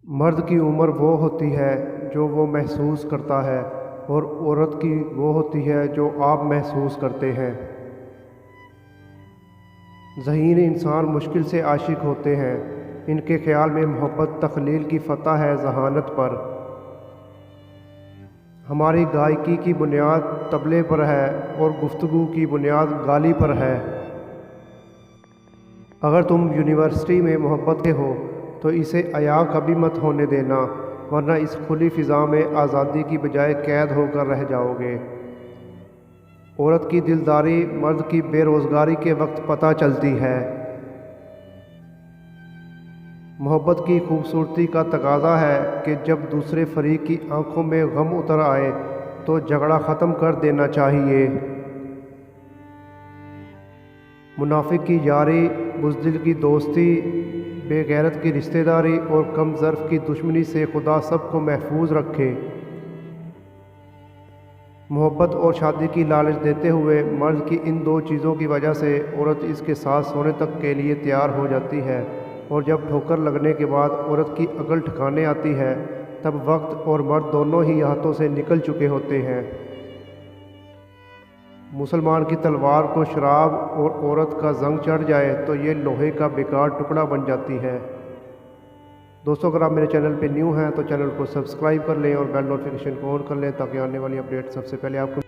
مرد کی عمر وہ ہوتی ہے جو وہ محسوس کرتا ہے اور عورت کی وہ ہوتی ہے جو آپ محسوس کرتے ہیں۔ ذہین انسان مشکل سے عاشق ہوتے ہیں، ان کے خیال میں محبت تخلیل کی فتح ہے ذہانت پر۔ ہماری گائیکی کی بنیاد طبلے پر ہے اور گفتگو کی بنیاد گالی پر ہے۔ اگر تم یونیورسٹی میں محبت کے ہو تو اسے عیاں کبھی مت ہونے دینا، ورنہ اس کھلی فضا میں آزادی کی بجائے قید ہو کر رہ جاؤ گے۔ عورت کی دلداری مرد کی بے روزگاری کے وقت پتہ چلتی ہے۔ محبت کی خوبصورتی کا تقاضا ہے کہ جب دوسرے فریق کی آنکھوں میں غم اتر آئے تو جھگڑا ختم کر دینا چاہیے۔ منافق کی یاری، بزدل کی دوستی، بے غیرت کی رشتہ داری اور کم ظرف کی دشمنی سے خدا سب کو محفوظ رکھے۔ محبت اور شادی کی لالچ دیتے ہوئے مرد کی ان دو چیزوں کی وجہ سے عورت اس کے ساتھ سونے تک کے لیے تیار ہو جاتی ہے، اور جب ٹھوکر لگنے کے بعد عورت کی عقل ٹھکانے آتی ہے تب وقت اور مرد دونوں ہی ہاتھوں سے نکل چکے ہوتے ہیں۔ مسلمان کی تلوار کو شراب اور عورت کا زنگ چڑھ جائے تو یہ لوہے کا بیکار ٹکڑا بن جاتی ہے۔ دوستو، اگر آپ میرے چینل پہ نیو ہیں تو چینل کو سبسکرائب کر لیں اور بیل نوٹیفیکیشن کو آن کر لیں تاکہ آنے والی اپڈیٹ سب سے پہلے آپ کو